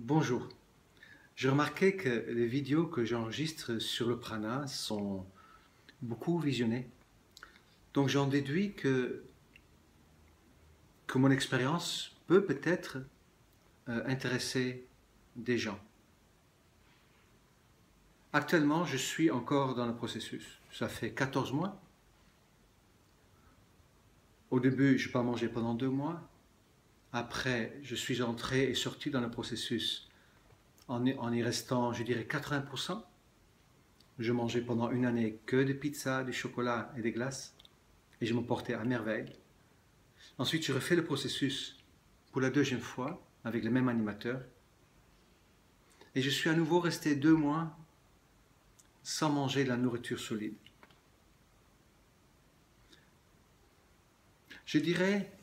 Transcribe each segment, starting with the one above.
Bonjour. J'ai remarqué que les vidéos que j'enregistre sur le prana sont beaucoup visionnées. Donc j'en déduis que mon expérience peut peut-être intéresser des gens. Actuellement, je suis encore dans le processus. Ça fait 14 mois. Au début, je n'ai pas mangé pendant 2 mois. Après, je suis entré et sorti dans le processus en y restant, je dirais, 80%. Je mangeais pendant une année que des pizzas, du chocolat et des glaces. Et je me portais à merveille. Ensuite, je refais le processus pour la deuxième fois avec le même animateur. Et je suis à nouveau resté 2 mois sans manger de la nourriture solide. Je dirais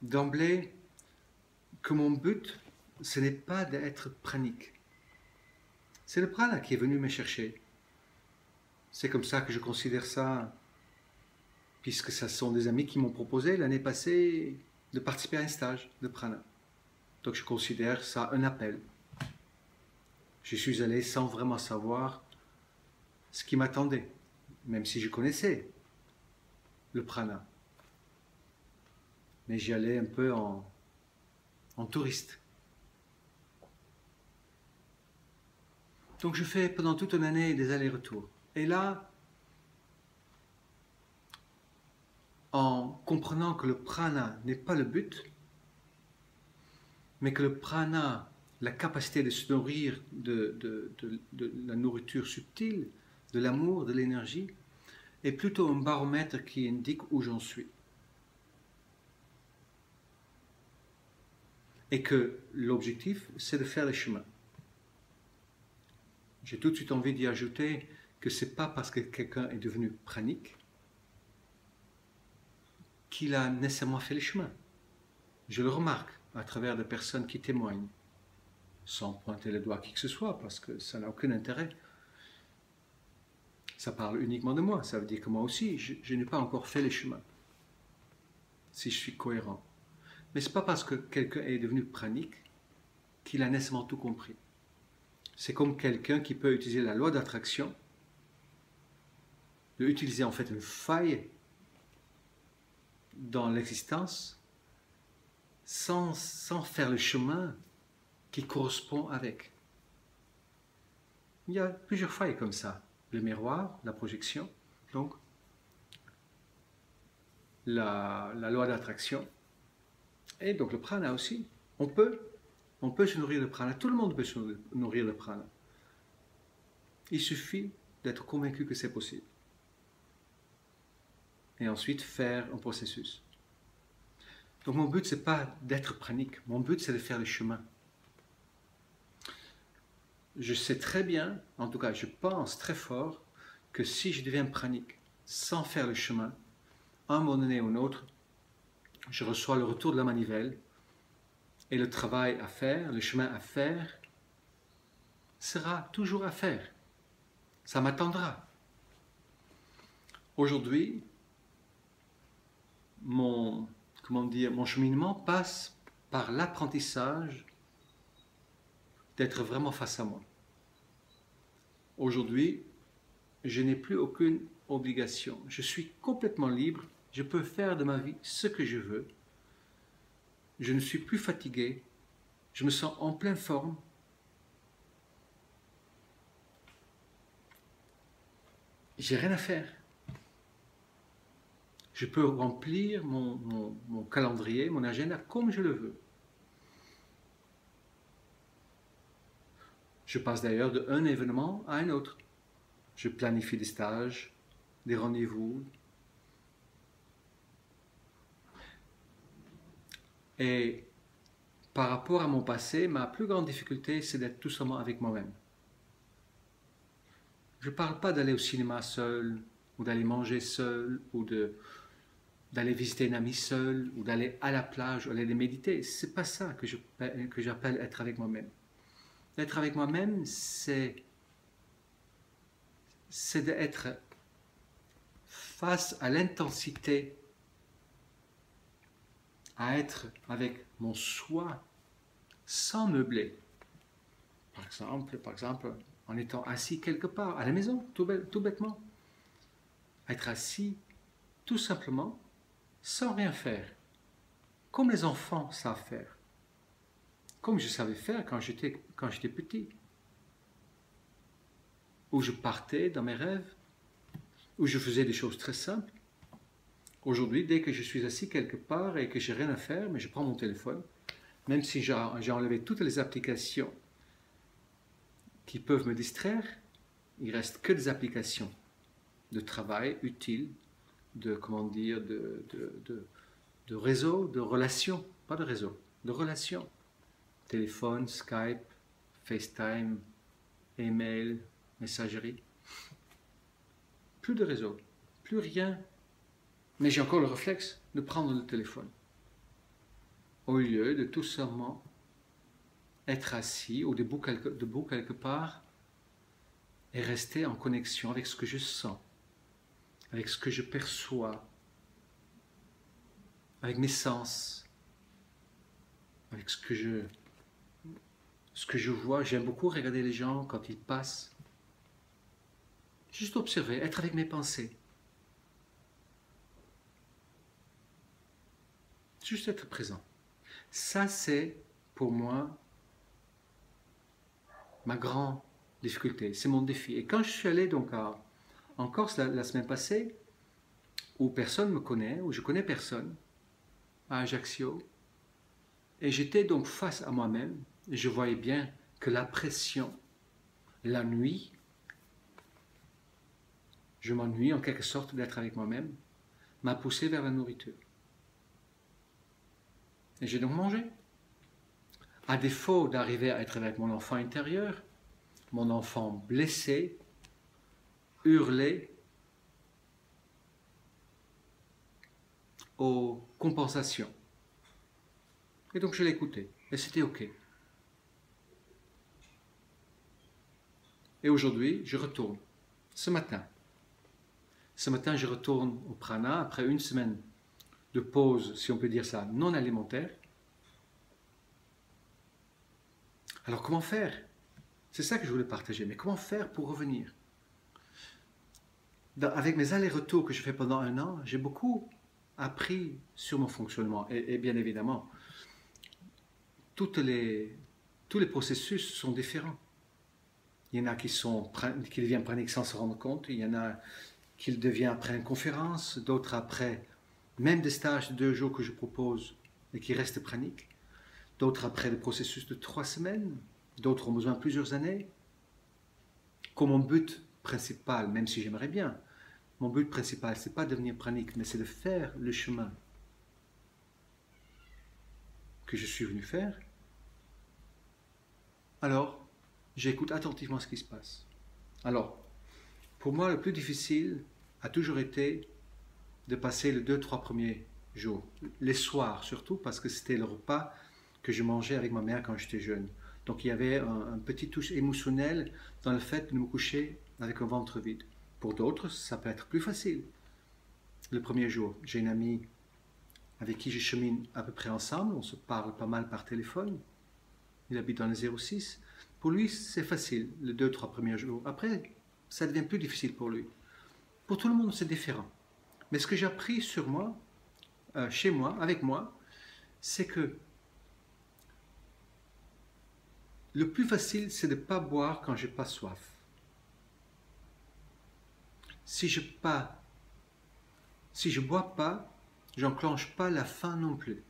d'emblée que mon but, ce n'est pas d'être pranique. C'est le prana qui est venu me chercher. C'est comme ça que je considère ça, puisque ce sont des amis qui m'ont proposé l'année passée de participer à un stage de prana. Donc je considère ça un appel. Je suis allé sans vraiment savoir ce qui m'attendait, même si je connaissais le prana. Mais j'y allais un peu en touriste. Donc je fais pendant toute une année des allers-retours. Et là, en comprenant que le prana n'est pas le but, mais que le prana, la capacité de se nourrir de la nourriture subtile, de l'amour, de l'énergie, est plutôt un baromètre qui indique où j'en suis. Et que l'objectif, c'est de faire les chemins. J'ai tout de suite envie d'y ajouter que ce n'est pas parce que quelqu'un est devenu pranique qu'il a nécessairement fait les chemins. Je le remarque à travers des personnes qui témoignent, sans pointer le doigt à qui que ce soit, parce que ça n'a aucun intérêt. Ça parle uniquement de moi, ça veut dire que moi aussi, je n'ai pas encore fait les chemins, si je suis cohérent. Mais ce n'est pas parce que quelqu'un est devenu pranique qu'il a nécessairement tout compris. C'est comme quelqu'un qui peut utiliser la loi d'attraction, de utiliser en fait une faille dans l'existence sans faire le chemin qui correspond avec. Il y a plusieurs failles comme ça. Le miroir, la projection, donc la loi d'attraction, et donc le prana aussi. On peut se nourrir de prana, tout le monde peut se nourrir de prana. Il suffit d'être convaincu que c'est possible. Et ensuite faire un processus. Donc mon but, ce n'est pas d'être pranique, mon but, c'est de faire le chemin. Je sais très bien, en tout cas je pense très fort, que si je deviens pranique sans faire le chemin, à un moment donné ou un autre, je reçois le retour de la manivelle et le travail à faire, le chemin à faire, sera toujours à faire. Ça m'attendra. Aujourd'hui, mon cheminement passe par l'apprentissage d'être vraiment face à moi. Aujourd'hui, je n'ai plus aucune obligation. Je suis complètement libre. Je peux faire de ma vie ce que je veux. Je ne suis plus fatigué. Je me sens en pleine forme. J'ai rien à faire. Je peux remplir mon calendrier, mon agenda comme je le veux. Je passe d'ailleurs d'un événement à un autre. Je planifie des stages, des rendez-vous. Et par rapport à mon passé, ma plus grande difficulté, c'est d'être tout simplement avec moi-même. Je ne parle pas d'aller au cinéma seul, ou d'aller manger seul, ou d'aller visiter une amie seule, ou d'aller à la plage, ou aller méditer. C'est pas ça que j'appelle être avec moi-même. Être avec moi-même, c'est d'être face à l'intensité, à être avec mon soi sans meubler. Par exemple, en étant assis quelque part, à la maison, tout bêtement. Être assis, tout simplement, sans rien faire. Comme les enfants savent faire. Comme je savais faire quand j'étais petit. Où je partais dans mes rêves, où je faisais des choses très simples. Aujourd'hui, dès que je suis assis quelque part et que j'ai rien à faire, mais je prends mon téléphone, même si j'ai enlevé toutes les applications qui peuvent me distraire, il ne reste que des applications de travail utiles, de, comment dire, de réseau, de relations, pas de réseau, de relations. Téléphone, Skype, FaceTime, email, messagerie. Plus de réseau, plus rien. Mais j'ai encore le réflexe de prendre le téléphone. Au lieu de tout simplement être assis ou debout quelque part et rester en connexion avec ce que je sens, avec ce que je perçois, avec mes sens, avec ce que je vois. J'aime beaucoup regarder les gens quand ils passent. Juste observer, être avec mes pensées. Juste être présent. Ça, c'est pour moi ma grande difficulté. C'est mon défi. Et quand je suis allé donc en Corse la semaine passée, où personne ne me connaît, où je connais personne, à Ajaccio, et j'étais donc face à moi-même, et je voyais bien que la pression, la nuit, je m'ennuie en quelque sorte d'être avec moi-même, m'a poussé vers la nourriture. Et j'ai donc mangé. À défaut d'arriver à être avec mon enfant intérieur, mon enfant blessé, hurlé aux compensations. Et donc je l'écoutais. Et c'était OK. Et aujourd'hui, je retourne. Ce matin, je retourne au prana après une semaine de pause, si on peut dire ça, non alimentaire. Alors comment faire? C'est ça que je voulais partager. Mais comment faire pour revenir? Avec mes allers-retours que je fais pendant un an, j'ai beaucoup appris sur mon fonctionnement. Et bien évidemment, tous les processus sont différents. Il y en a qui deviennent praniques sans se rendre compte. Il y en a qui le deviennent après une conférence. D'autres après, même des stages de 2 jours que je propose et qui restent praniques. D'autres après le processus de 3 semaines. D'autres ont besoin de plusieurs années. Comme mon but principal, même si j'aimerais bien, mon but principal, c'est pas de devenir pranique, mais c'est de faire le chemin que je suis venu faire. Alors, j'écoute attentivement ce qui se passe. Alors, pour moi, le plus difficile a toujours été de passer les 2-3 premiers jours. Les soirs surtout, parce que c'était le repas que je mangeais avec ma mère quand j'étais jeune. Donc il y avait un petit touche émotionnel dans le fait de me coucher avec un ventre vide. Pour d'autres, ça peut être plus facile. Le premier jour, j'ai une amie avec qui je chemine à peu près ensemble. On se parle pas mal par téléphone. Il habite dans le 06. Pour lui, c'est facile, les 2-3 premiers jours. Après, ça devient plus difficile pour lui. Pour tout le monde, c'est différent. Mais ce que j'ai appris sur moi, chez moi, avec moi, c'est que le plus facile, c'est de ne pas boire quand j'ai pas soif. Si je bois pas, j'enclenche pas la faim non plus.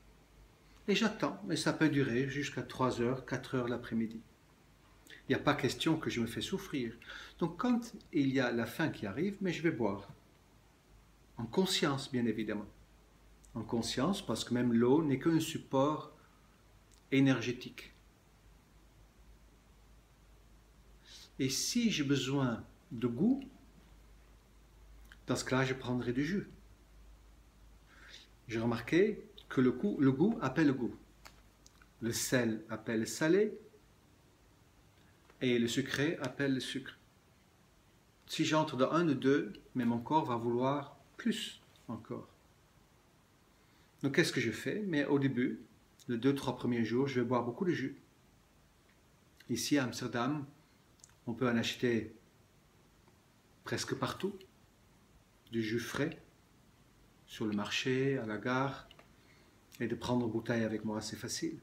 Et j'attends, mais ça peut durer jusqu'à 3 heures, 4 heures l'après-midi. Il n'y a pas question que je me fais souffrir. Donc quand il y a la faim qui arrive, mais je vais boire. En conscience, bien évidemment. En conscience, parce que même l'eau n'est qu'un support énergétique. Et si j'ai besoin de goût, dans ce cas-là, je prendrai du jus. J'ai remarqué que le goût appelle le goût. Le sel appelle le salé et le sucré appelle le sucre. Si j'entre dans un de deux, mais mon corps va vouloir plus encore. Donc qu'est-ce que je fais? Mais au début, les 2-3 premiers jours, je vais boire beaucoup de jus. Ici à Amsterdam, on peut en acheter presque partout, du jus frais, sur le marché, à la gare, et de prendre une bouteille avec moi, c'est facile.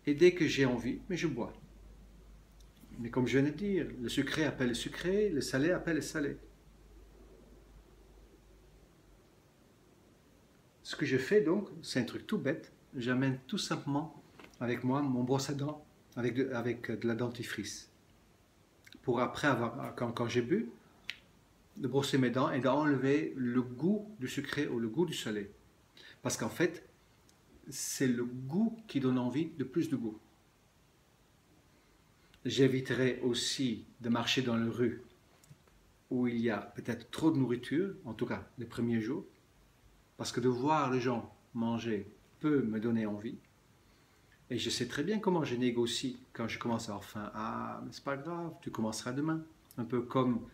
Et dès que j'ai envie, mais je bois. Mais comme je viens de dire, le sucré appelle le sucré, le salé appelle le salé. Ce que je fais donc, c'est un truc tout bête. J'amène tout simplement avec moi mon brosse à dents avec de la dentifrice. Pour après avoir, quand j'ai bu, de brosser mes dents et d'enlever le goût du sucré ou le goût du salé. Parce qu'en fait, c'est le goût qui donne envie de plus de goût. J'éviterai aussi de marcher dans la rue où il y a peut-être trop de nourriture, en tout cas les premiers jours, parce que de voir les gens manger peut me donner envie. Et je sais très bien comment je négocie quand je commence à avoir faim. Ah, mais c'est pas grave, tu commenceras demain. Un peu comme,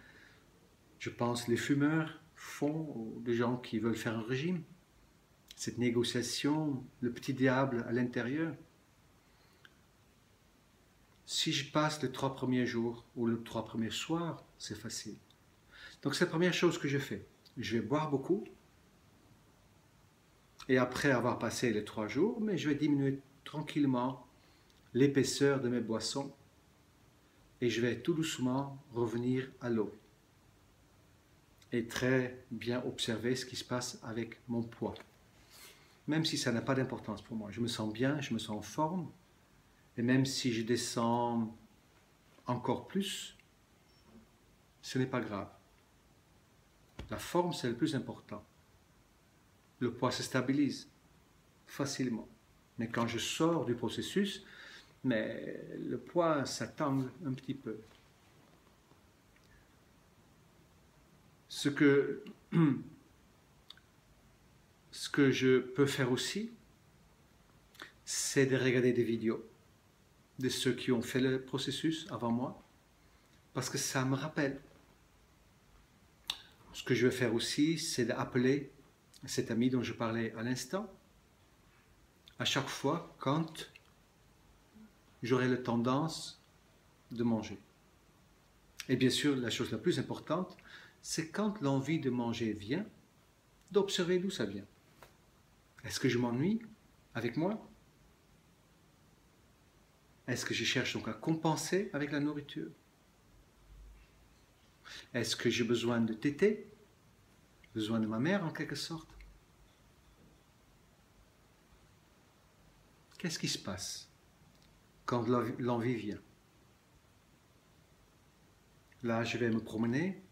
je pense, les fumeurs font, ou les gens qui veulent faire un régime. Cette négociation, le petit diable à l'intérieur. Si je passe les 3 premiers jours ou les 3 premiers soirs, c'est facile. Donc c'est la première chose que je fais. Je vais boire beaucoup. Et après avoir passé les 3 jours, mais je vais diminuer tranquillement l'épaisseur de mes boissons. Et je vais tout doucement revenir à l'eau. Et très bien observer ce qui se passe avec mon poids. Même si ça n'a pas d'importance pour moi. Je me sens bien, je me sens en forme. Et même si je descends encore plus, ce n'est pas grave. La forme, c'est le plus important. Le poids se stabilise facilement. Mais quand je sors du processus, mais le poids, ça tangue un petit peu. Ce que je peux faire aussi, c'est de regarder des vidéos de ceux qui ont fait le processus avant moi, parce que ça me rappelle. Ce que je vais faire aussi, c'est d'appeler cet ami dont je parlais à l'instant, à chaque fois quand j'aurai la tendance de manger. Et bien sûr, la chose la plus importante, c'est quand l'envie de manger vient, d'observer d'où ça vient. Est-ce que je m'ennuie avec moi? Est-ce que je cherche donc à compenser avec la nourriture? Est-ce que j'ai besoin de téter? Besoin de ma mère en quelque sorte? Qu'est-ce qui se passe quand l'envie vient? Là, je vais me promener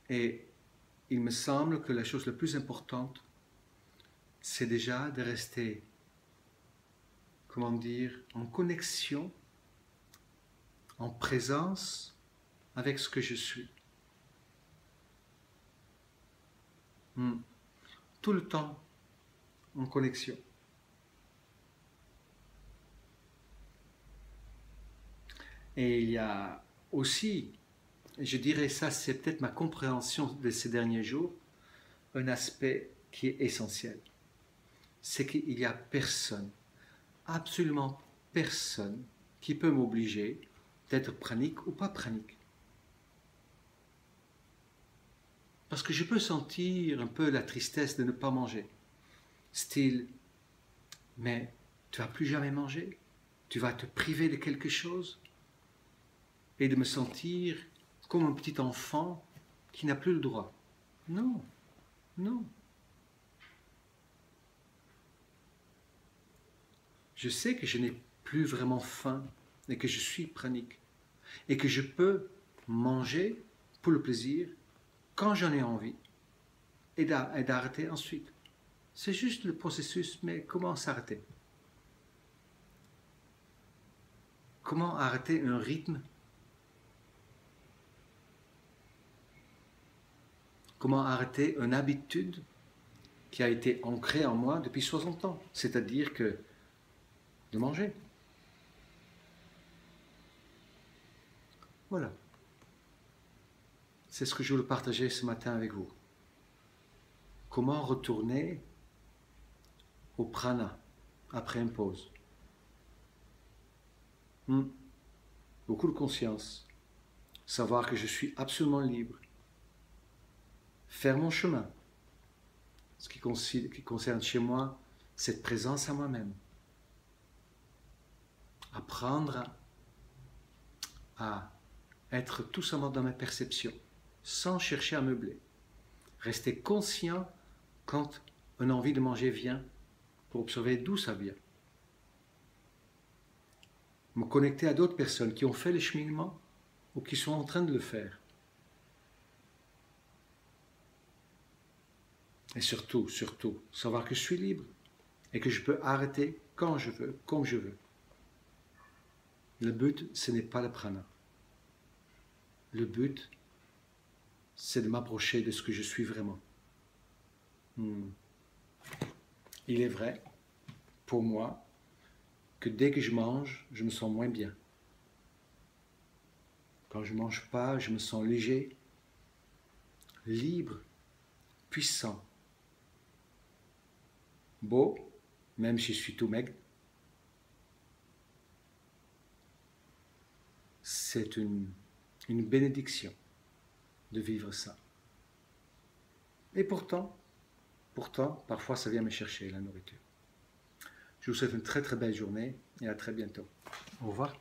et il me semble que la chose la plus importante, c'est déjà de rester, comment dire, en connexion, en présence avec ce que je suis. Tout le temps en connexion. Et il y a aussi, je dirais ça, c'est peut-être ma compréhension de ces derniers jours, un aspect qui est essentiel. C'est qu'il n'y a personne, absolument personne, qui peut m'obliger d'être pranique ou pas pranique. Parce que je peux sentir un peu la tristesse de ne pas manger. Style, mais tu vas plus jamais manger? Tu vas te priver de quelque chose? Et de me sentir comme un petit enfant qui n'a plus le droit. Non, non. Je sais que je n'ai plus vraiment faim et que je suis pranique. Et que je peux manger pour le plaisir quand j'en ai envie et d'arrêter ensuite. C'est juste le processus, mais comment s'arrêter? Comment arrêter un rythme? Comment arrêter une habitude qui a été ancrée en moi depuis 60 ans? C'est-à-dire que de manger. Voilà. C'est ce que je voulais partager ce matin avec vous. Comment retourner au prana, après une pause. Beaucoup de conscience. Savoir que je suis absolument libre. Faire mon chemin. Ce qui concerne chez moi, cette présence à moi-même. Apprendre à être tout simplement dans ma perception, sans chercher à meubler. Rester conscient quand une envie de manger vient, pour observer d'où ça vient. Me connecter à d'autres personnes qui ont fait le cheminement ou qui sont en train de le faire. Et surtout, savoir que je suis libre et que je peux arrêter quand je veux, comme je veux. Le but, ce n'est pas le prana. Le but, c'est de m'approcher de ce que je suis vraiment. Il est vrai, pour moi, que dès que je mange, je me sens moins bien. Quand je ne mange pas, je me sens léger, libre, puissant, beau, même si je suis tout maigre. C'est une bénédiction de vivre ça. Et pourtant, parfois ça vient me chercher, la nourriture. Je vous souhaite une très très belle journée et à très bientôt. Au revoir.